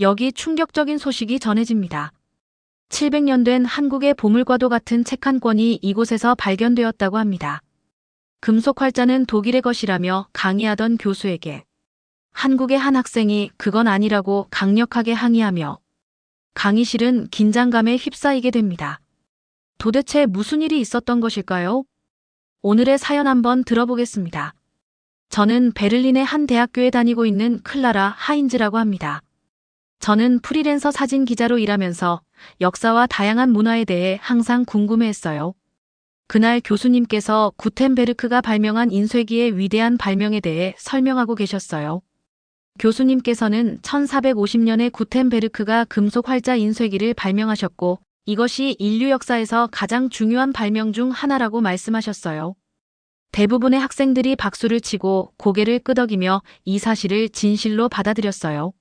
여기 충격적인 소식이 전해집니다. 700년 된 한국의 보물과도 같은 책 한 권이 이곳에서 발견되었다고 합니다. 금속 활자는 독일의 것이라며 강의하던 교수에게 한국의 한 학생이 그건 아니라고 강력하게 항의하며 강의실은 긴장감에 휩싸이게 됩니다. 도대체 무슨 일이 있었던 것일까요? 오늘의 사연 한번 들어보겠습니다. 저는 베를린의 한 대학교에 다니고 있는 클라라 하인즈라고 합니다. 저는 프리랜서 사진 기자로 일하면서 역사와 다양한 문화에 대해 항상 궁금해했어요. 그날 교수님께서 구텐베르크가 발명한 인쇄기의 위대한 발명에 대해 설명하고 계셨어요. 교수님께서는 1450년에 구텐베르크가 금속 활자 인쇄기를 발명하셨고 이것이 인류 역사에서 가장 중요한 발명 중 하나라고 말씀하셨어요. 대부분의 학생들이 박수를 치고 고개를 끄덕이며 이 사실을 진실로 받아들였어요.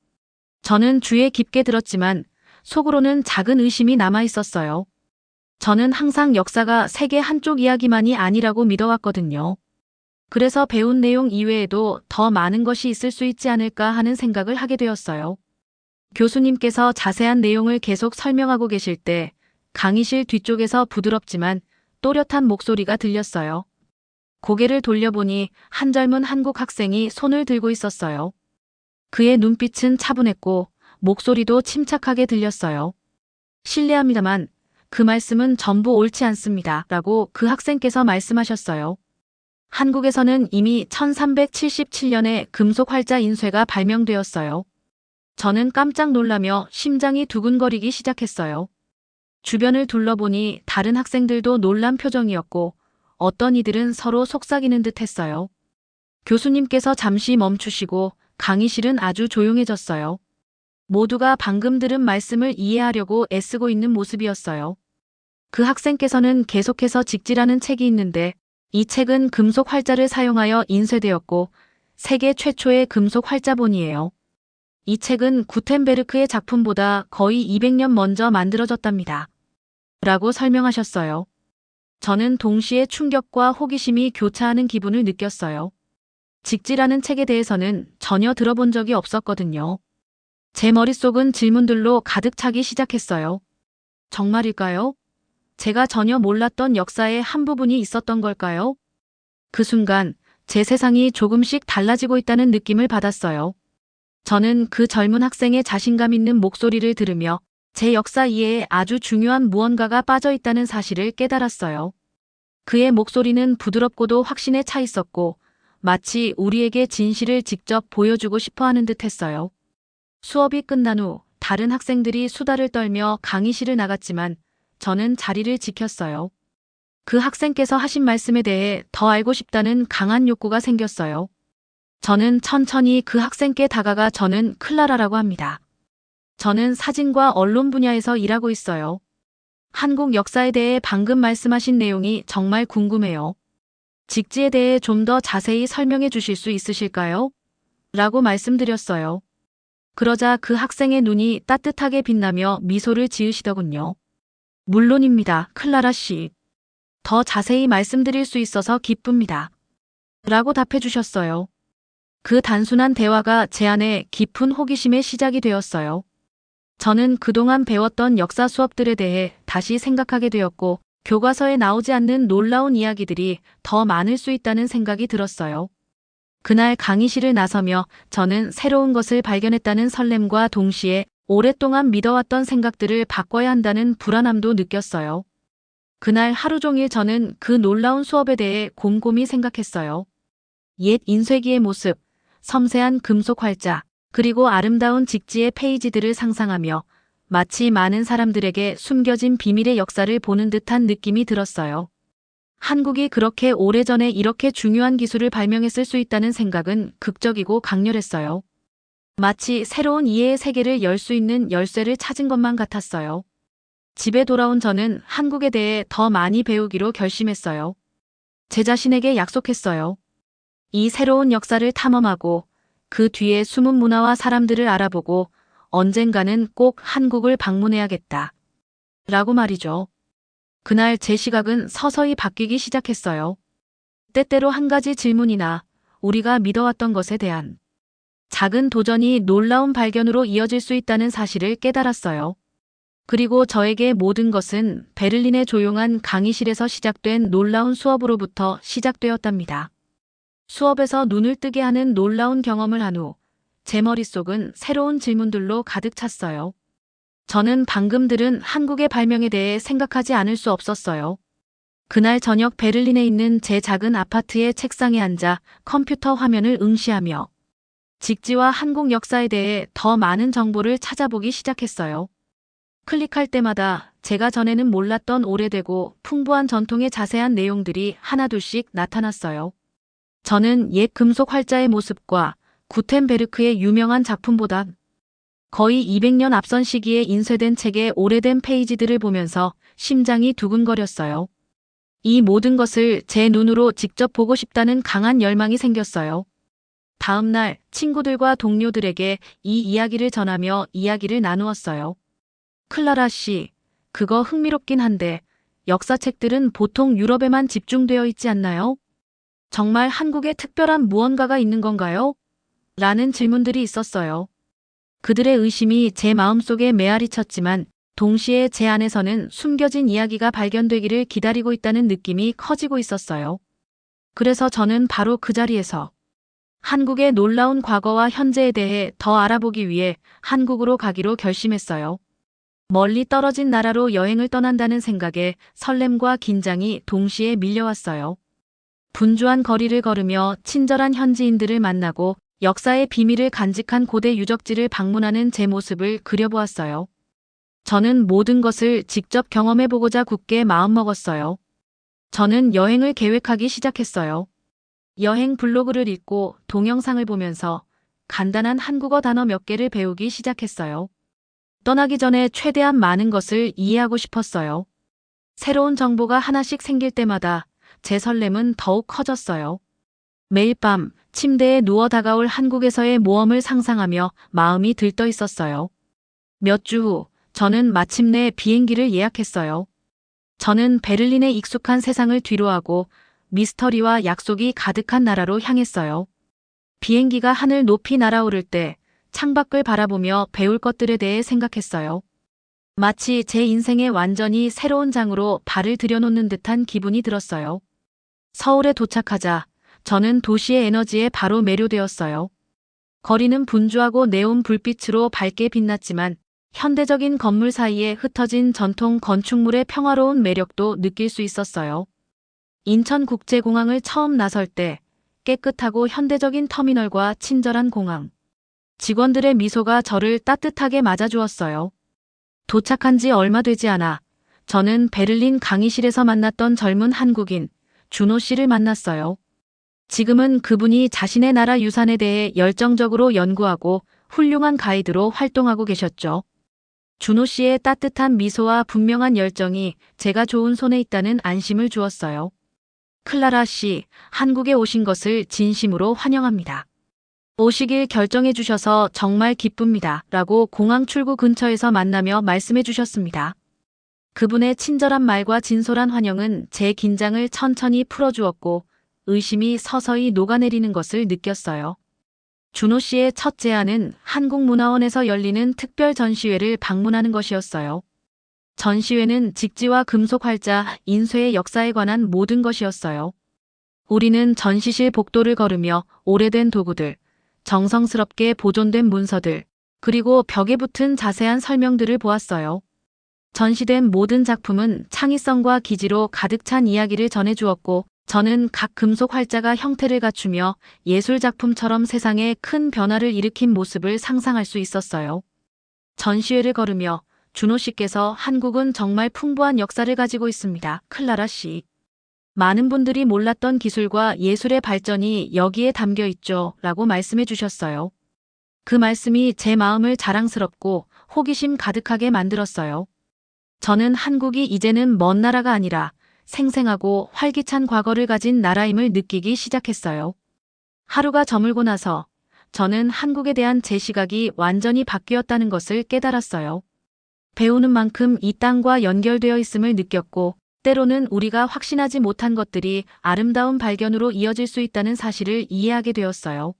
저는 귀에 깊게 들었지만 속으로는 작은 의심이 남아 있었어요. 저는 항상 역사가 세계 한쪽 이야기만이 아니라고 믿어왔거든요. 그래서 배운 내용 이외에도 더 많은 것이 있을 수 있지 않을까 하는 생각을 하게 되었어요. 교수님께서 자세한 내용을 계속 설명하고 계실 때 강의실 뒤쪽에서 부드럽지만 또렷한 목소리가 들렸어요. 고개를 돌려보니 한 젊은 한국 학생이 손을 들고 있었어요. 그의 눈빛은 차분했고 목소리도 침착하게 들렸어요. 실례합니다만 그 말씀은 전부 옳지 않습니다. 라고 그 학생께서 말씀하셨어요. 한국에서는 이미 1377년에 금속 활자 인쇄가 발명되었어요. 저는 깜짝 놀라며 심장이 두근거리기 시작했어요. 주변을 둘러보니 다른 학생들도 놀란 표정이었고 어떤 이들은 서로 속삭이는 듯 했어요. 교수님께서 잠시 멈추시고 강의실은 아주 조용해졌어요. 모두가 방금 들은 말씀을 이해하려고 애쓰고 있는 모습이었어요. 그 학생께서는 계속해서 직지라는 책이 있는데 이 책은 금속 활자를 사용하여 인쇄되었고 세계 최초의 금속 활자본이에요. 이 책은 구텐베르크의 작품보다 거의 200년 먼저 만들어졌답니다. 라고 설명하셨어요. 저는 동시에 충격과 호기심이 교차하는 기분을 느꼈어요. 직지라는 책에 대해서는 전혀 들어본 적이 없었거든요. 제 머릿속은 질문들로 가득 차기 시작했어요. 정말일까요? 제가 전혀 몰랐던 역사의 한 부분이 있었던 걸까요? 그 순간 제 세상이 조금씩 달라지고 있다는 느낌을 받았어요. 저는 그 젊은 학생의 자신감 있는 목소리를 들으며 제 역사 이해에 아주 중요한 무언가가 빠져 있다는 사실을 깨달았어요. 그의 목소리는 부드럽고도 확신에 차 있었고 마치 우리에게 진실을 직접 보여주고 싶어 하는 듯 했어요. 수업이 끝난 후 다른 학생들이 수다를 떨며 강의실을 나갔지만 저는 자리를 지켰어요. 그 학생께서 하신 말씀에 대해 더 알고 싶다는 강한 욕구가 생겼어요. 저는 천천히 그 학생께 다가가 저는 클라라라고 합니다. 저는 사진과 언론 분야에서 일하고 있어요. 한국 역사에 대해 방금 말씀하신 내용이 정말 궁금해요. 직지에 대해 좀 더 자세히 설명해 주실 수 있으실까요? 라고 말씀드렸어요. 그러자 그 학생의 눈이 따뜻하게 빛나며 미소를 지으시더군요. 물론입니다, 클라라 씨. 더 자세히 말씀드릴 수 있어서 기쁩니다. 라고 답해 주셨어요. 그 단순한 대화가 제 안에 깊은 호기심의 시작이 되었어요. 저는 그동안 배웠던 역사 수업들에 대해 다시 생각하게 되었고 교과서에 나오지 않는 놀라운 이야기들이 더 많을 수 있다는 생각이 들었어요. 그날 강의실을 나서며 저는 새로운 것을 발견했다는 설렘과 동시에 오랫동안 믿어왔던 생각들을 바꿔야 한다는 불안함도 느꼈어요. 그날 하루 종일 저는 그 놀라운 수업에 대해 곰곰이 생각했어요. 옛 인쇄기의 모습, 섬세한 금속 활자, 그리고 아름다운 직지의 페이지들을 상상하며 마치 많은 사람들에게 숨겨진 비밀의 역사를 보는 듯한 느낌이 들었어요. 한국이 그렇게 오래전에 이렇게 중요한 기술을 발명했을 수 있다는 생각은 극적이고 강렬했어요. 마치 새로운 이해의 세계를 열 수 있는 열쇠를 찾은 것만 같았어요. 집에 돌아온 저는 한국에 대해 더 많이 배우기로 결심했어요. 제 자신에게 약속했어요. 이 새로운 역사를 탐험하고 그 뒤에 숨은 문화와 사람들을 알아보고 언젠가는 꼭 한국을 방문해야겠다. 라고 말이죠. 그날 제 시각은 서서히 바뀌기 시작했어요. 때때로 한 가지 질문이나 우리가 믿어왔던 것에 대한 작은 도전이 놀라운 발견으로 이어질 수 있다는 사실을 깨달았어요. 그리고 저에게 모든 것은 베를린의 조용한 강의실에서 시작된 놀라운 수업으로부터 시작되었답니다. 수업에서 눈을 뜨게 하는 놀라운 경험을 한 후, 제 머릿속은 새로운 질문들로 가득 찼어요. 저는 방금 들은 한국의 발명에 대해 생각하지 않을 수 없었어요. 그날 저녁 베를린에 있는 제 작은 아파트의 책상에 앉아 컴퓨터 화면을 응시하며 직지와 한국 역사에 대해 더 많은 정보를 찾아보기 시작했어요. 클릭할 때마다 제가 전에는 몰랐던 오래되고 풍부한 전통의 자세한 내용들이 하나둘씩 나타났어요. 저는 옛 금속 활자의 모습과 구텐베르크의 유명한 작품보다 거의 200년 앞선 시기에 인쇄된 책의 오래된 페이지들을 보면서 심장이 두근거렸어요. 이 모든 것을 제 눈으로 직접 보고 싶다는 강한 열망이 생겼어요. 다음 날 친구들과 동료들에게 이 이야기를 전하며 이야기를 나누었어요. 클라라 씨, 그거 흥미롭긴 한데 역사책들은 보통 유럽에만 집중되어 있지 않나요? 정말 한국에 특별한 무언가가 있는 건가요? 라는 질문들이 있었어요. 그들의 의심이 제 마음속에 메아리 쳤지만 동시에 제 안에서는 숨겨진 이야기가 발견되기를 기다리고 있다는 느낌이 커지고 있었어요. 그래서 저는 바로 그 자리에서 한국의 놀라운 과거와 현재에 대해 더 알아보기 위해 한국으로 가기로 결심했어요. 멀리 떨어진 나라로 여행을 떠난다는 생각에 설렘과 긴장이 동시에 밀려왔어요. 분주한 거리를 걸으며 친절한 현지인들을 만나고 역사의 비밀을 간직한 고대 유적지를 방문하는 제 모습을 그려보았어요. 저는 모든 것을 직접 경험해보고자 굳게 마음먹었어요. 저는 여행을 계획하기 시작했어요. 여행 블로그를 읽고 동영상을 보면서 간단한 한국어 단어 몇 개를 배우기 시작했어요. 떠나기 전에 최대한 많은 것을 이해하고 싶었어요. 새로운 정보가 하나씩 생길 때마다 제 설렘은 더욱 커졌어요. 매일 밤 침대에 누워 다가올 한국에서의 모험을 상상하며 마음이 들떠 있었어요. 몇 주 후 저는 마침내 비행기를 예약했어요. 저는 베를린의 익숙한 세상을 뒤로하고 미스터리와 약속이 가득한 나라로 향했어요. 비행기가 하늘 높이 날아오를 때 창밖을 바라보며 배울 것들에 대해 생각했어요. 마치 제 인생의 완전히 새로운 장으로 발을 들여놓는 듯한 기분이 들었어요. 서울에 도착하자 저는 도시의 에너지에 바로 매료되었어요. 거리는 분주하고 네온 불빛으로 밝게 빛났지만 현대적인 건물 사이에 흩어진 전통 건축물의 평화로운 매력도 느낄 수 있었어요. 인천국제공항을 처음 나설 때 깨끗하고 현대적인 터미널과 친절한 공항, 직원들의 미소가 저를 따뜻하게 맞아주었어요. 도착한 지 얼마 되지 않아 저는 베를린 강의실에서 만났던 젊은 한국인 준호 씨를 만났어요. 지금은 그분이 자신의 나라 유산에 대해 열정적으로 연구하고 훌륭한 가이드로 활동하고 계셨죠. 준호 씨의 따뜻한 미소와 분명한 열정이 제가 좋은 손에 있다는 안심을 주었어요. 클라라 씨, 한국에 오신 것을 진심으로 환영합니다. 오시길 결정해 주셔서 정말 기쁩니다. 라고 공항 출구 근처에서 만나며 말씀해 주셨습니다. 그분의 친절한 말과 진솔한 환영은 제 긴장을 천천히 풀어주었고 의심이 서서히 녹아내리는 것을 느꼈어요. 준호 씨의 첫 제안은 한국문화원에서 열리는 특별 전시회를 방문하는 것이었어요. 전시회는 직지와 금속 활자, 인쇄의 역사에 관한 모든 것이었어요. 우리는 전시실 복도를 걸으며 오래된 도구들, 정성스럽게 보존된 문서들, 그리고 벽에 붙은 자세한 설명들을 보았어요. 전시된 모든 작품은 창의성과 기지로 가득 찬 이야기를 전해주었고 저는 각 금속 활자가 형태를 갖추며 예술 작품처럼 세상에 큰 변화를 일으킨 모습을 상상할 수 있었어요. 전시회를 걸으며 준호 씨께서 한국은 정말 풍부한 역사를 가지고 있습니다. 클라라 씨. 많은 분들이 몰랐던 기술과 예술의 발전이 여기에 담겨 있죠. 라고 말씀해 주셨어요. 그 말씀이 제 마음을 자랑스럽고 호기심 가득하게 만들었어요. 저는 한국이 이제는 먼 나라가 아니라 생생하고 활기찬 과거를 가진 나라임을 느끼기 시작했어요. 하루가 저물고 나서 저는 한국에 대한 제 시각이 완전히 바뀌었다는 것을 깨달았어요. 배우는 만큼 이 땅과 연결되어 있음을 느꼈고 때로는 우리가 확신하지 못한 것들이 아름다운 발견으로 이어질 수 있다는 사실을 이해하게 되었어요.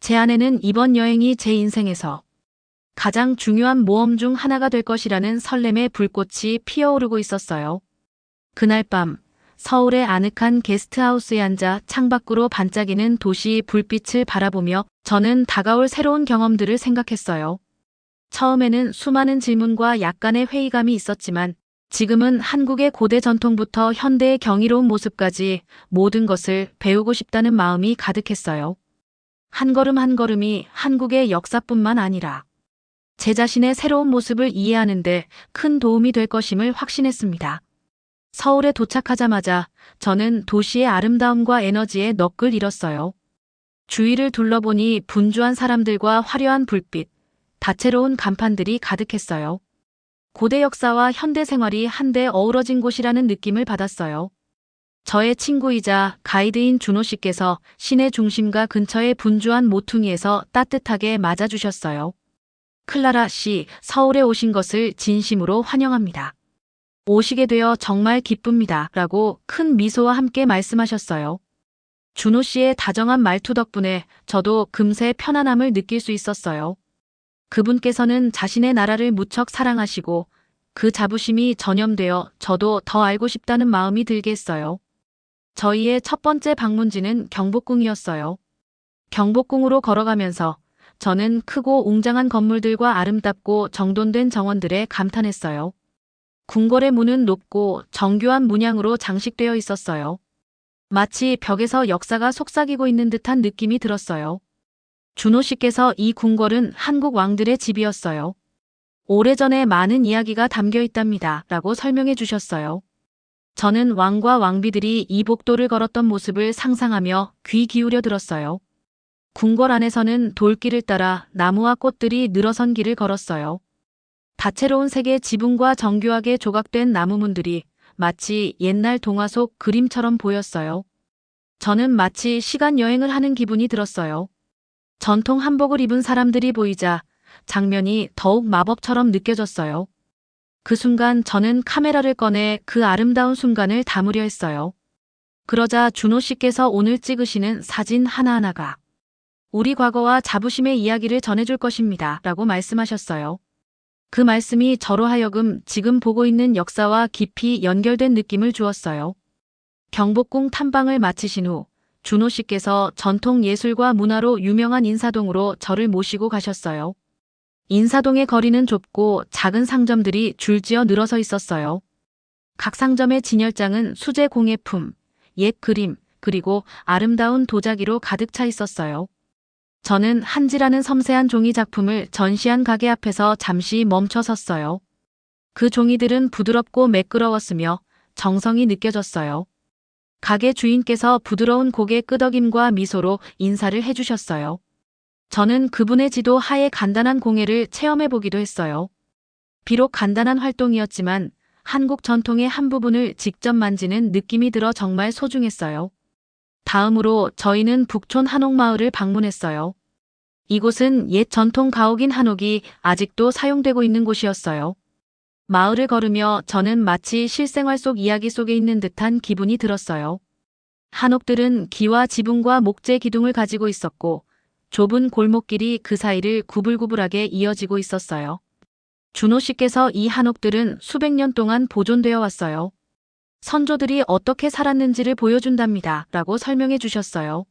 제 아내는 이번 여행이 제 인생에서 가장 중요한 모험 중 하나가 될 것이라는 설렘의 불꽃이 피어오르고 있었어요. 그날 밤 서울의 아늑한 게스트하우스에 앉아 창밖으로 반짝이는 도시 불빛을 바라보며 저는 다가올 새로운 경험들을 생각했어요. 처음에는 수많은 질문과 약간의 회의감이 있었지만 지금은 한국의 고대 전통부터 현대의 경이로운 모습까지 모든 것을 배우고 싶다는 마음이 가득했어요. 한 걸음 한 걸음이 한국의 역사뿐만 아니라 제 자신의 새로운 모습을 이해하는 데 큰 도움이 될 것임을 확신했습니다. 서울에 도착하자마자 저는 도시의 아름다움과 에너지에 넋을 잃었어요. 주위를 둘러보니 분주한 사람들과 화려한 불빛, 다채로운 간판들이 가득했어요. 고대 역사와 현대 생활이 한데 어우러진 곳이라는 느낌을 받았어요. 저의 친구이자 가이드인 준호 씨께서 시내 중심가 근처의 분주한 모퉁이에서 따뜻하게 맞아주셨어요. 클라라 씨, 서울에 오신 것을 진심으로 환영합니다. 오시게 되어 정말 기쁩니다. 라고 큰 미소와 함께 말씀하셨어요. 준호 씨의 다정한 말투 덕분에 저도 금세 편안함을 느낄 수 있었어요. 그분께서는 자신의 나라를 무척 사랑하시고 그 자부심이 전염되어 저도 더 알고 싶다는 마음이 들게 했어요. 저희의 첫 번째 방문지는 경복궁이었어요. 경복궁으로 걸어가면서 저는 크고 웅장한 건물들과 아름답고 정돈된 정원들에 감탄했어요. 궁궐의 문은 높고 정교한 문양으로 장식되어 있었어요. 마치 벽에서 역사가 속삭이고 있는 듯한 느낌이 들었어요. 준호 씨께서 이 궁궐은 한국 왕들의 집이었어요. 오래전에 많은 이야기가 담겨 있답니다. 라고 설명해 주셨어요. 저는 왕과 왕비들이 이 복도를 걸었던 모습을 상상하며 귀 기울여 들었어요. 궁궐 안에서는 돌길을 따라 나무와 꽃들이 늘어선 길을 걸었어요. 다채로운 색의 지붕과 정교하게 조각된 나무문들이 마치 옛날 동화 속 그림처럼 보였어요. 저는 마치 시간 여행을 하는 기분이 들었어요. 전통 한복을 입은 사람들이 보이자 장면이 더욱 마법처럼 느껴졌어요. 그 순간 저는 카메라를 꺼내 그 아름다운 순간을 담으려 했어요. 그러자 준호 씨께서 오늘 찍으시는 사진 하나하나가 우리 과거와 자부심의 이야기를 전해줄 것입니다. 라고 말씀하셨어요. 그 말씀이 저로 하여금 지금 보고 있는 역사와 깊이 연결된 느낌을 주었어요. 경복궁 탐방을 마치신 후 준호 씨께서 전통 예술과 문화로 유명한 인사동으로 저를 모시고 가셨어요. 인사동의 거리는 좁고 작은 상점들이 줄지어 늘어서 있었어요. 각 상점의 진열장은 수제 공예품, 옛 그림, 그리고 아름다운 도자기로 가득 차 있었어요. 저는 한지라는 섬세한 종이 작품을 전시한 가게 앞에서 잠시 멈춰 섰어요. 그 종이들은 부드럽고 매끄러웠으며 정성이 느껴졌어요. 가게 주인께서 부드러운 고개 끄덕임과 미소로 인사를 해주셨어요. 저는 그분의 지도 하에 간단한 공예를 체험해보기도 했어요. 비록 간단한 활동이었지만 한국 전통의 한 부분을 직접 만지는 느낌이 들어 정말 소중했어요. 다음으로 저희는 북촌 한옥마을을 방문했어요. 이곳은 옛 전통 가옥인 한옥이 아직도 사용되고 있는 곳이었어요. 마을을 걸으며 저는 마치 실생활 속 이야기 속에 있는 듯한 기분이 들었어요. 한옥들은 기와 지붕과 목재 기둥을 가지고 있었고 좁은 골목길이 그 사이를 구불구불하게 이어지고 있었어요. 준호 씨께서 이 한옥들은 수백 년 동안 보존되어 왔어요. 선조들이 어떻게 살았는지를 보여준답니다. 라고 설명해 주셨어요.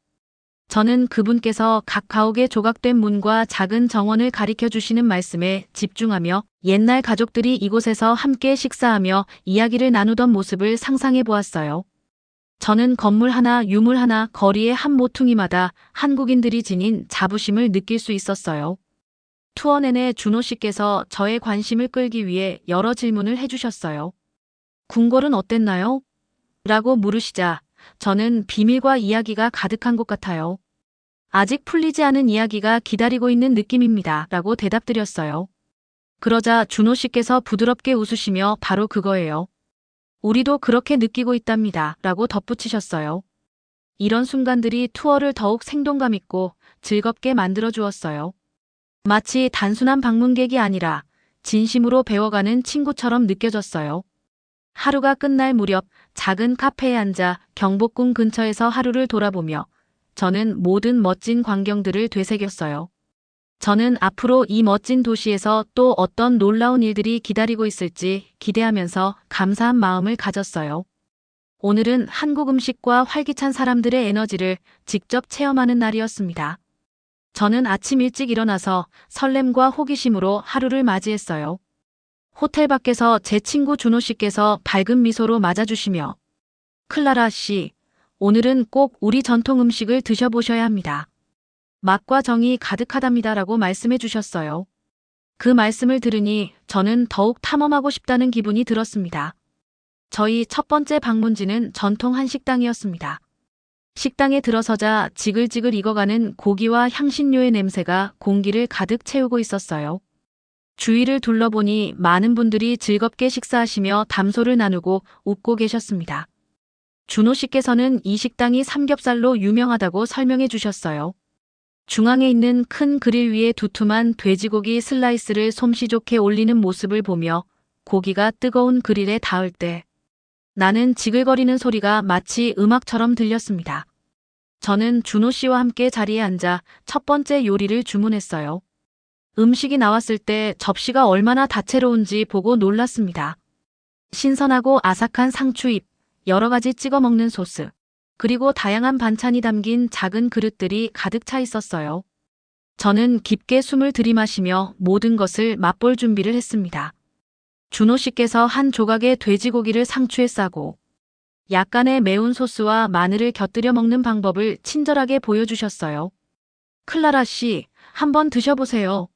저는 그분께서 각 가옥의 조각된 문과 작은 정원을 가리켜 주시는 말씀에 집중하며 옛날 가족들이 이곳에서 함께 식사하며 이야기를 나누던 모습을 상상해 보았어요. 저는 건물 하나, 유물 하나, 거리의 한 모퉁이마다 한국인들이 지닌 자부심을 느낄 수 있었어요. 투어 내내 준호 씨께서 저의 관심을 끌기 위해 여러 질문을 해주셨어요. 궁궐은 어땠나요? 라고 물으시자 저는 비밀과 이야기가 가득한 것 같아요. 아직 풀리지 않은 이야기가 기다리고 있는 느낌입니다. 라고 대답드렸어요. 그러자 준호 씨께서 부드럽게 웃으시며 바로 그거예요. 우리도 그렇게 느끼고 있답니다. 라고 덧붙이셨어요. 이런 순간들이 투어를 더욱 생동감 있고 즐겁게 만들어 주었어요. 마치 단순한 방문객이 아니라 진심으로 배워가는 친구처럼 느껴졌어요. 하루가 끝날 무렵 작은 카페에 앉아 경복궁 근처에서 하루를 돌아보며 저는 모든 멋진 광경들을 되새겼어요. 저는 앞으로 이 멋진 도시에서 또 어떤 놀라운 일들이 기다리고 있을지 기대하면서 감사한 마음을 가졌어요. 오늘은 한국 음식과 활기찬 사람들의 에너지를 직접 체험하는 날이었습니다. 저는 아침 일찍 일어나서 설렘과 호기심으로 하루를 맞이했어요. 호텔 밖에서 제 친구 준호 씨께서 밝은 미소로 맞아주시며 클라라 씨, 오늘은 꼭 우리 전통 음식을 드셔보셔야 합니다. 맛과 정이 가득하답니다라고 말씀해 주셨어요. 그 말씀을 들으니 저는 더욱 탐험하고 싶다는 기분이 들었습니다. 저희 첫 번째 방문지는 전통 한식당이었습니다. 식당에 들어서자 지글지글 익어가는 고기와 향신료의 냄새가 공기를 가득 채우고 있었어요. 주위를 둘러보니 많은 분들이 즐겁게 식사하시며 담소를 나누고 웃고 계셨습니다. 준호 씨께서는 이 식당이 삼겹살로 유명하다고 설명해 주셨어요. 중앙에 있는 큰 그릴 위에 두툼한 돼지고기 슬라이스를 솜씨 좋게 올리는 모습을 보며 고기가 뜨거운 그릴에 닿을 때 나는 지글거리는 소리가 마치 음악처럼 들렸습니다. 저는 준호 씨와 함께 자리에 앉아 첫 번째 요리를 주문했어요. 음식이 나왔을 때 접시가 얼마나 다채로운지 보고 놀랐습니다. 신선하고 아삭한 상추잎, 여러 가지 찍어 먹는 소스, 그리고 다양한 반찬이 담긴 작은 그릇들이 가득 차 있었어요. 저는 깊게 숨을 들이마시며 모든 것을 맛볼 준비를 했습니다. 준호 씨께서 한 조각의 돼지고기를 상추에 싸고 약간의 매운 소스와 마늘을 곁들여 먹는 방법을 친절하게 보여주셨어요. 클라라 씨, 한번 드셔보세요.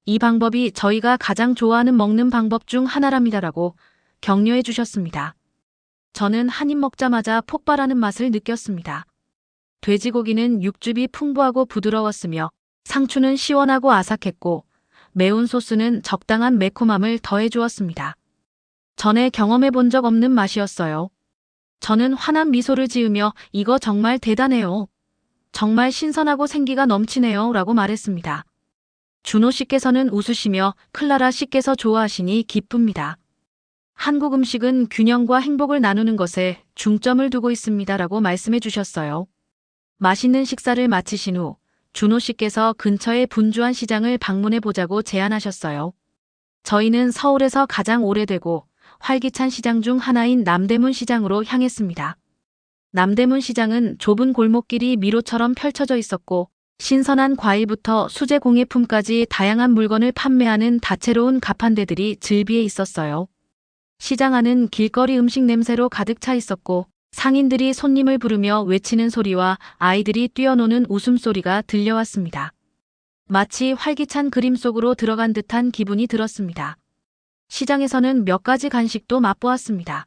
이 방법이 저희가 가장 좋아하는 먹는 방법 중 하나랍니다라고 격려해 주셨습니다. 저는 한 입 먹자마자 폭발하는 맛을 느꼈습니다. 돼지고기는 육즙이 풍부하고 부드러웠으며 상추는 시원하고 아삭했고 매운 소스는 적당한 매콤함을 더해 주었습니다. 전에 경험해 본 적 없는 맛이었어요. 저는 환한 미소를 지으며 이거 정말 대단해요. 정말 신선하고 생기가 넘치네요 라고 말했습니다. 준호 씨께서는 웃으시며 클라라 씨께서 좋아하시니 기쁩니다. 한국 음식은 균형과 행복을 나누는 것에 중점을 두고 있습니다라고 말씀해 주셨어요. 맛있는 식사를 마치신 후 준호 씨께서 근처의 분주한 시장을 방문해 보자고 제안하셨어요. 저희는 서울에서 가장 오래되고 활기찬 시장 중 하나인 남대문 시장으로 향했습니다. 남대문 시장은 좁은 골목길이 미로처럼 펼쳐져 있었고 신선한 과일부터 수제 공예품까지 다양한 물건을 판매하는 다채로운 가판대들이 즐비해 있었어요. 시장 안은 길거리 음식 냄새로 가득 차 있었고 상인들이 손님을 부르며 외치는 소리와 아이들이 뛰어노는 웃음소리가 들려왔습니다. 마치 활기찬 그림 속으로 들어간 듯한 기분이 들었습니다. 시장에서는 몇 가지 간식도 맛보았습니다.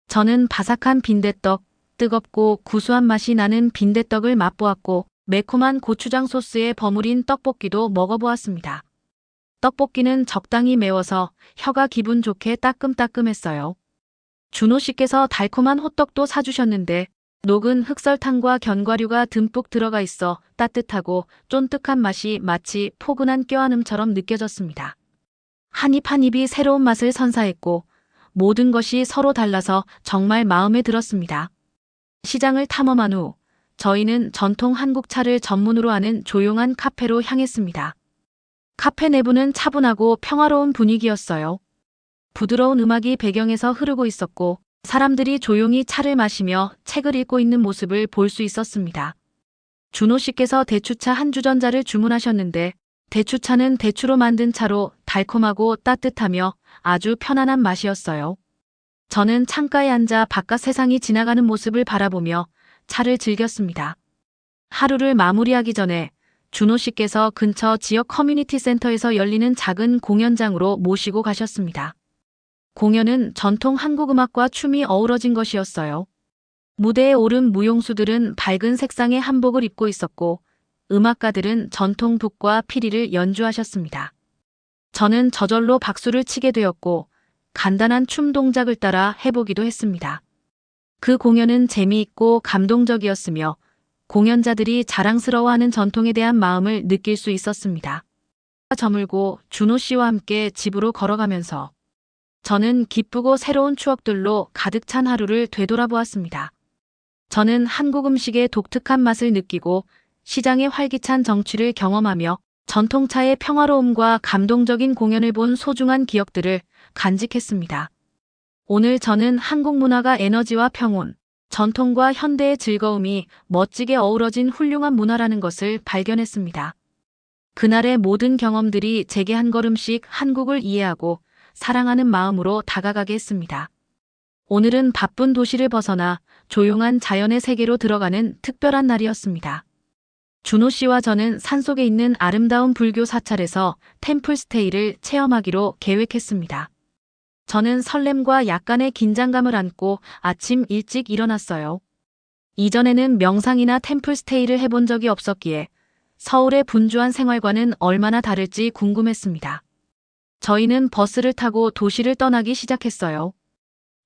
저는 바삭한 빈대떡, 뜨겁고 구수한 맛이 나는 빈대떡을 맛보았고 매콤한 고추장 소스에 버무린 떡볶이도 먹어보았습니다. 떡볶이는 적당히 매워서 혀가 기분 좋게 따끔따끔했어요. 준호 씨께서 달콤한 호떡도 사주셨는데 녹은 흑설탕과 견과류가 듬뿍 들어가 있어 따뜻하고 쫀득한 맛이 마치 포근한 껴안음처럼 느껴졌습니다. 한 입 한 입이 새로운 맛을 선사했고 모든 것이 서로 달라서 정말 마음에 들었습니다. 시장을 탐험한 후 저희는 전통 한국 차를 전문으로 하는 조용한 카페로 향했습니다. 카페 내부는 차분하고 평화로운 분위기였어요. 부드러운 음악이 배경에서 흐르고 있었고 사람들이 조용히 차를 마시며 책을 읽고 있는 모습을 볼 수 있었습니다. 준호 씨께서 대추차 한 주전자를 주문하셨는데 대추차는 대추로 만든 차로 달콤하고 따뜻하며 아주 편안한 맛이었어요. 저는 창가에 앉아 바깥 세상이 지나가는 모습을 바라보며 차를 즐겼습니다. 하루를 마무리하기 전에 준호 씨께서 근처 지역 커뮤니티 센터에서 열리는 작은 공연장으로 모시고 가셨습니다. 공연은 전통 한국 음악과 춤이 어우러진 것이었어요. 무대에 오른 무용수들은 밝은 색상의 한복을 입고 있었고 음악가들은 전통 북과 피리를 연주하셨습니다. 저는 저절로 박수를 치게 되었고 간단한 춤 동작을 따라 해보기도 했습니다. 그 공연은 재미있고 감동적이었으며 공연자들이 자랑스러워하는 전통에 대한 마음을 느낄 수 있었습니다. 저물고 준호 씨와 함께 집으로 걸어가면서 저는 기쁘고 새로운 추억들로 가득 찬 하루를 되돌아보았습니다. 저는 한국 음식의 독특한 맛을 느끼고 시장의 활기찬 정취를 경험하며 전통차의 평화로움과 감동적인 공연을 본 소중한 기억들을 간직했습니다. 오늘 저는 한국 문화가 에너지와 평온, 전통과 현대의 즐거움이 멋지게 어우러진 훌륭한 문화라는 것을 발견했습니다. 그날의 모든 경험들이 제게 한 걸음씩 한국을 이해하고 사랑하는 마음으로 다가가게 했습니다. 오늘은 바쁜 도시를 벗어나 조용한 자연의 세계로 들어가는 특별한 날이었습니다. 준호 씨와 저는 산속에 있는 아름다운 불교 사찰에서 템플스테이를 체험하기로 계획했습니다. 저는 설렘과 약간의 긴장감을 안고 아침 일찍 일어났어요. 이전에는 명상이나 템플스테이를 해본 적이 없었기에 서울의 분주한 생활과는 얼마나 다를지 궁금했습니다. 저희는 버스를 타고 도시를 떠나기 시작했어요.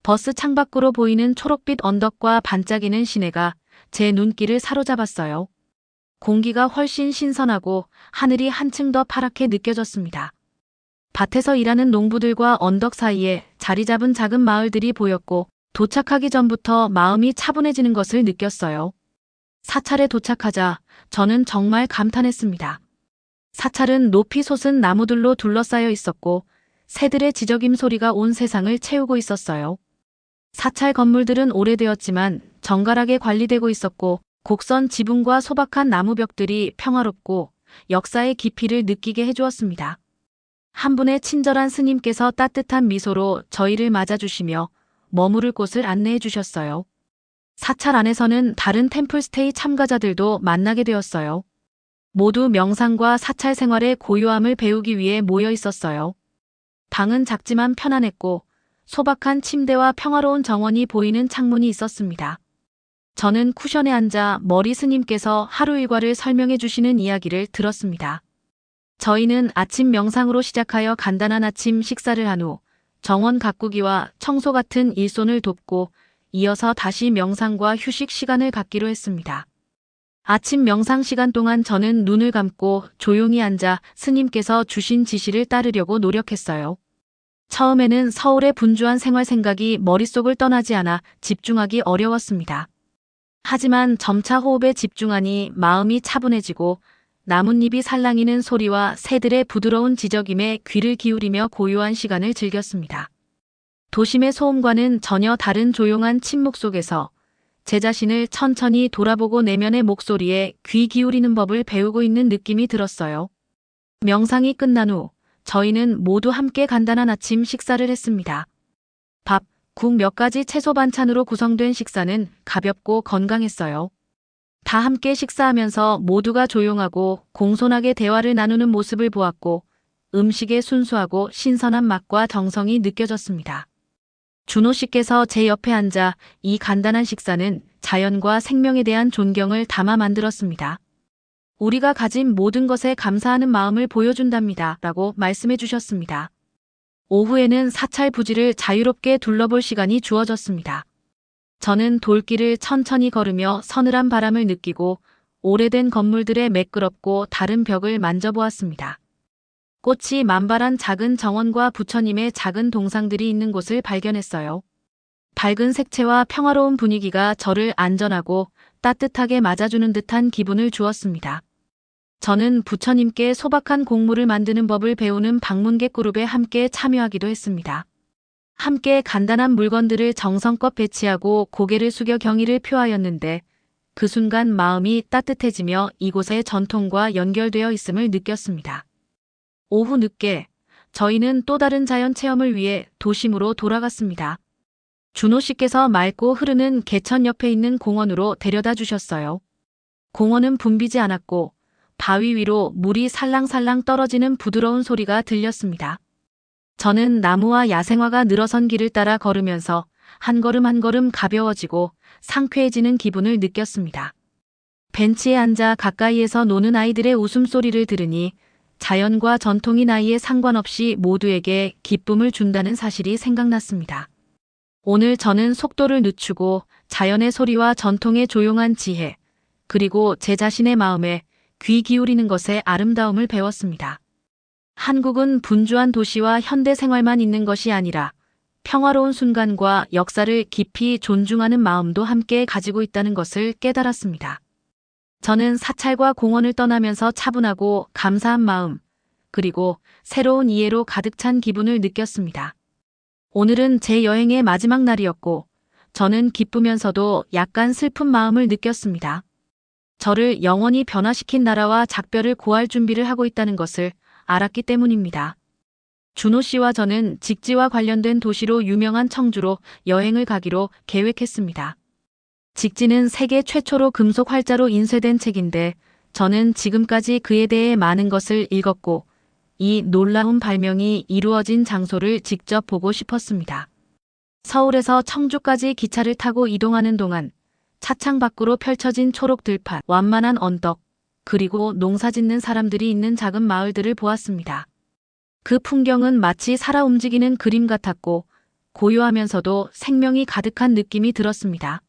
버스 창밖으로 보이는 초록빛 언덕과 반짝이는 시내가 제 눈길을 사로잡았어요. 공기가 훨씬 신선하고 하늘이 한층 더 파랗게 느껴졌습니다. 밭에서 일하는 농부들과 언덕 사이에 자리 잡은 작은 마을들이 보였고 도착하기 전부터 마음이 차분해지는 것을 느꼈어요. 사찰에 도착하자 저는 정말 감탄했습니다. 사찰은 높이 솟은 나무들로 둘러싸여 있었고 새들의 지저귐 소리가 온 세상을 채우고 있었어요. 사찰 건물들은 오래되었지만 정갈하게 관리되고 있었고 곡선 지붕과 소박한 나무벽들이 평화롭고 역사의 깊이를 느끼게 해주었습니다. 한 분의 친절한 스님께서 따뜻한 미소로 저희를 맞아주시며 머무를 곳을 안내해 주셨어요. 사찰 안에서는 다른 템플스테이 참가자들도 만나게 되었어요. 모두 명상과 사찰 생활의 고요함을 배우기 위해 모여 있었어요. 방은 작지만 편안했고 소박한 침대와 평화로운 정원이 보이는 창문이 있었습니다. 저는 쿠션에 앉아 머리 스님께서 하루 일과를 설명해 주시는 이야기를 들었습니다. 저희는 아침 명상으로 시작하여 간단한 아침 식사를 한 후 정원 가꾸기와 청소 같은 일손을 돕고 이어서 다시 명상과 휴식 시간을 갖기로 했습니다. 아침 명상 시간 동안 저는 눈을 감고 조용히 앉아 스님께서 주신 지시를 따르려고 노력했어요. 처음에는 서울의 분주한 생활 생각이 머릿속을 떠나지 않아 집중하기 어려웠습니다. 하지만 점차 호흡에 집중하니 마음이 차분해지고 나뭇잎이 살랑이는 소리와 새들의 부드러운 지저귐에 귀를 기울이며 고요한 시간을 즐겼습니다. 도심의 소음과는 전혀 다른 조용한 침묵 속에서 제 자신을 천천히 돌아보고 내면의 목소리에 귀 기울이는 법을 배우고 있는 느낌이 들었어요. 명상이 끝난 후 저희는 모두 함께 간단한 아침 식사를 했습니다. 밥, 국 몇 가지 채소 반찬으로 구성된 식사는 가볍고 건강했어요. 다 함께 식사하면서 모두가 조용하고 공손하게 대화를 나누는 모습을 보았고 음식의 순수하고 신선한 맛과 정성이 느껴졌습니다. 준호 씨께서 제 옆에 앉아 이 간단한 식사는 자연과 생명에 대한 존경을 담아 만들었습니다. 우리가 가진 모든 것에 감사하는 마음을 보여준답니다. 라고 말씀해 주셨습니다. 오후에는 사찰 부지를 자유롭게 둘러볼 시간이 주어졌습니다. 저는 돌길을 천천히 걸으며 서늘한 바람을 느끼고 오래된 건물들의 매끄럽고 다른 벽을 만져보았습니다. 꽃이 만발한 작은 정원과 부처님의 작은 동상들이 있는 곳을 발견했어요. 밝은 색채와 평화로운 분위기가 저를 안전하고 따뜻하게 맞아주는 듯한 기분을 주었습니다. 저는 부처님께 소박한 곡물을 만드는 법을 배우는 방문객 그룹에 함께 참여하기도 했습니다. 함께 간단한 물건들을 정성껏 배치하고 고개를 숙여 경의를 표하였는데 그 순간 마음이 따뜻해지며 이곳의 전통과 연결되어 있음을 느꼈습니다. 오후 늦게 저희는 또 다른 자연 체험을 위해 도심으로 돌아갔습니다. 준호 씨께서 맑고 흐르는 개천 옆에 있는 공원으로 데려다 주셨어요. 공원은 붐비지 않았고 바위 위로 물이 살랑살랑 떨어지는 부드러운 소리가 들렸습니다. 저는 나무와 야생화가 늘어선 길을 따라 걸으면서 한 걸음 한 걸음 가벼워지고 상쾌해지는 기분을 느꼈습니다. 벤치에 앉아 가까이에서 노는 아이들의 웃음소리를 들으니 자연과 전통이 나이에 상관없이 모두에게 기쁨을 준다는 사실이 생각났습니다. 오늘 저는 속도를 늦추고 자연의 소리와 전통의 조용한 지혜, 그리고 제 자신의 마음에 귀 기울이는 것의 아름다움을 배웠습니다. 한국은 분주한 도시와 현대 생활만 있는 것이 아니라 평화로운 순간과 역사를 깊이 존중하는 마음도 함께 가지고 있다는 것을 깨달았습니다. 저는 사찰과 공원을 떠나면서 차분하고 감사한 마음, 그리고 새로운 이해로 가득 찬 기분을 느꼈습니다. 오늘은 제 여행의 마지막 날이었고, 저는 기쁘면서도 약간 슬픈 마음을 느꼈습니다. 저를 영원히 변화시킨 나라와 작별을 고할 준비를 하고 있다는 것을 알았기 때문입니다. 준호 씨와 저는 직지와 관련된 도시로 유명한 청주로 여행을 가기로 계획했습니다. 직지는 세계 최초로 금속 활자로 인쇄된 책인데 저는 지금까지 그에 대해 많은 것을 읽었고 이 놀라운 발명이 이루어진 장소를 직접 보고 싶었습니다. 서울에서 청주까지 기차를 타고 이동하는 동안 차창 밖으로 펼쳐진 초록 들판, 완만한 언덕, 그리고 농사 짓는 사람들이 있는 작은 마을들을 보았습니다. 그 풍경은 마치 살아 움직이는 그림 같았고 고요하면서도 생명이 가득한 느낌이 들었습니다.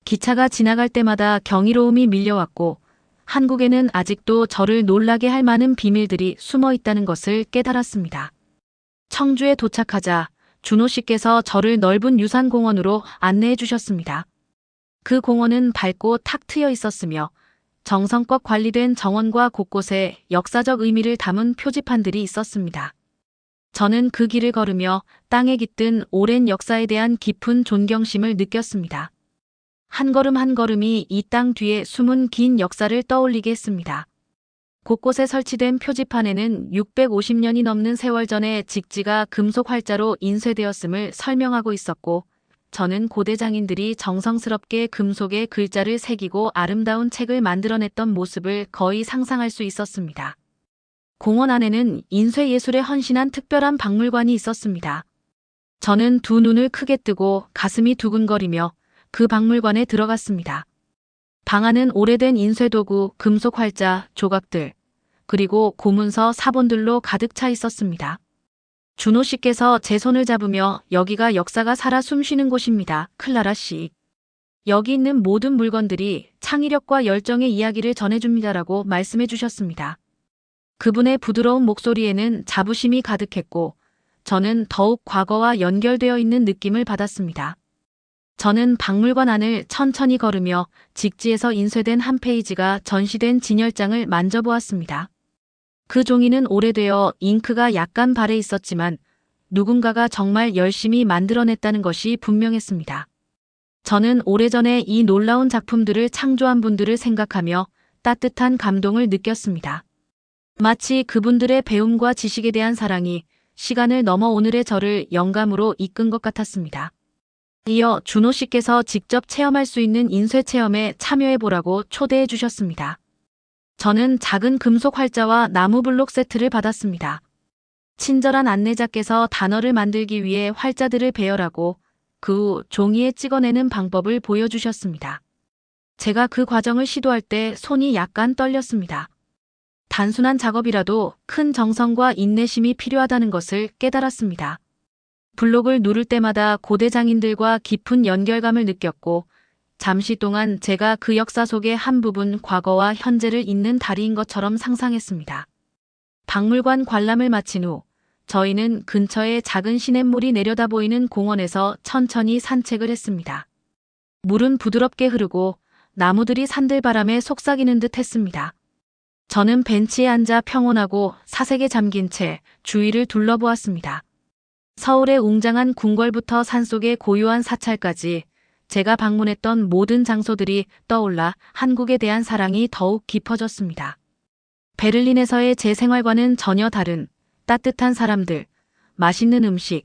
기차가 지나갈 때마다 경이로움이 밀려왔고 한국에는 아직도 저를 놀라게 할 많은 비밀들이 숨어 있다는 것을 깨달았습니다. 청주에 도착하자 준호 씨께서 저를 넓은 유산공원으로 안내해 주셨습니다. 그 공원은 밝고 탁 트여 있었으며 정성껏 관리된 정원과 곳곳에 역사적 의미를 담은 표지판들이 있었습니다. 저는 그 길을 걸으며 땅에 깃든 오랜 역사에 대한 깊은 존경심을 느꼈습니다. 한 걸음 한 걸음이 이 땅 뒤에 숨은 긴 역사를 떠올리게 했습니다. 곳곳에 설치된 표지판에는 650년이 넘는 세월 전에 직지가 금속 활자로 인쇄되었음을 설명하고 있었고 저는 고대 장인들이 정성스럽게 금속에 글자를 새기고 아름다운 책을 만들어냈던 모습을 거의 상상할 수 있었습니다. 공원 안에는 인쇄 예술에 헌신한 특별한 박물관이 있었습니다. 저는 두 눈을 크게 뜨고 가슴이 두근거리며 그 박물관에 들어갔습니다. 방 안은 오래된 인쇄도구, 금속 활자, 조각들, 그리고 고문서, 사본들로 가득 차 있었습니다. 준호 씨께서 제 손을 잡으며 여기가 역사가 살아 숨쉬는 곳입니다. 클라라 씨. 여기 있는 모든 물건들이 창의력과 열정의 이야기를 전해줍니다라고 말씀해 주셨습니다. 그분의 부드러운 목소리에는 자부심이 가득했고 저는 더욱 과거와 연결되어 있는 느낌을 받았습니다. 저는 박물관 안을 천천히 걸으며 직지에서 인쇄된 한 페이지가 전시된 진열장을 만져보았습니다. 그 종이는 오래되어 잉크가 약간 발해 있었지만 누군가가 정말 열심히 만들어냈다는 것이 분명했습니다. 저는 오래전에 이 놀라운 작품들을 창조한 분들을 생각하며 따뜻한 감동을 느꼈습니다. 마치 그분들의 배움과 지식에 대한 사랑이 시간을 넘어 오늘의 저를 영감으로 이끈 것 같았습니다. 이어 준호 씨께서 직접 체험할 수 있는 인쇄 체험에 참여해보라고 초대해 주셨습니다. 저는 작은 금속 활자와 나무 블록 세트를 받았습니다. 친절한 안내자께서 단어를 만들기 위해 활자들을 배열하고 그 후 종이에 찍어내는 방법을 보여주셨습니다. 제가 그 과정을 시도할 때 손이 약간 떨렸습니다. 단순한 작업이라도 큰 정성과 인내심이 필요하다는 것을 깨달았습니다. 블록을 누를 때마다 고대 장인들과 깊은 연결감을 느꼈고 잠시 동안 제가 그 역사 속의 한 부분 과거와 현재를 잇는 다리인 것처럼 상상했습니다. 박물관 관람을 마친 후 저희는 근처의 작은 시냇물이 내려다 보이는 공원에서 천천히 산책을 했습니다. 물은 부드럽게 흐르고 나무들이 산들바람에 속삭이는 듯 했습니다. 저는 벤치에 앉아 평온하고 사색에 잠긴 채 주위를 둘러보았습니다. 서울의 웅장한 궁궐부터 산속의 고요한 사찰까지 제가 방문했던 모든 장소들이 떠올라 한국에 대한 사랑이 더욱 깊어졌습니다. 베를린에서의 제 생활과는 전혀 다른 따뜻한 사람들, 맛있는 음식,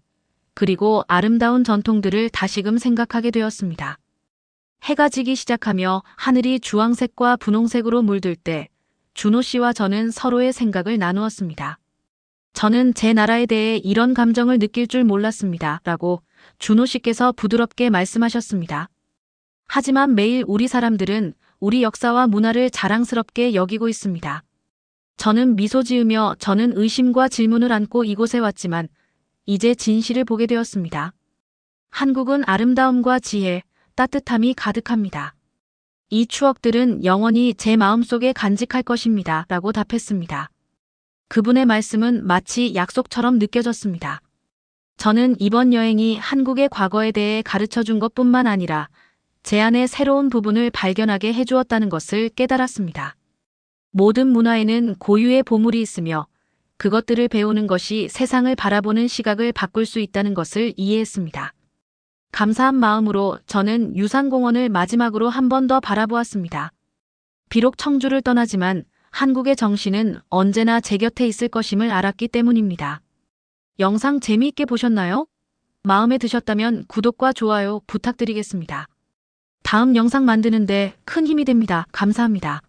그리고 아름다운 전통들을 다시금 생각하게 되었습니다. 해가 지기 시작하며 하늘이 주황색과 분홍색으로 물들 때 준호 씨와 저는 서로의 생각을 나누었습니다. 저는 제 나라에 대해 이런 감정을 느낄 줄 몰랐습니다. 라고 준호 씨께서 부드럽게 말씀하셨습니다. 하지만 매일 우리 사람들은 우리 역사와 문화를 자랑스럽게 여기고 있습니다. 저는 미소 지으며 저는 의심과 질문을 안고 이곳에 왔지만 이제 진실을 보게 되었습니다. 한국은 아름다움과 지혜, 따뜻함이 가득합니다. 이 추억들은 영원히 제 마음속에 간직할 것입니다. 라고 답했습니다. 그분의 말씀은 마치 약속처럼 느껴졌습니다. 저는 이번 여행이 한국의 과거에 대해 가르쳐 준 것뿐만 아니라 제 안의 새로운 부분을 발견하게 해주었다는 것을 깨달았습니다. 모든 문화에는 고유의 보물이 있으며 그것들을 배우는 것이 세상을 바라보는 시각을 바꿀 수 있다는 것을 이해했습니다. 감사한 마음으로 저는 유산공원을 마지막으로 한 번 더 바라보았습니다. 비록 청주를 떠나지만 한국의 정신은 언제나 제 곁에 있을 것임을 알았기 때문입니다. 영상 재미있게 보셨나요? 마음에 드셨다면 구독과 좋아요 부탁드리겠습니다. 다음 영상 만드는데 큰 힘이 됩니다. 감사합니다.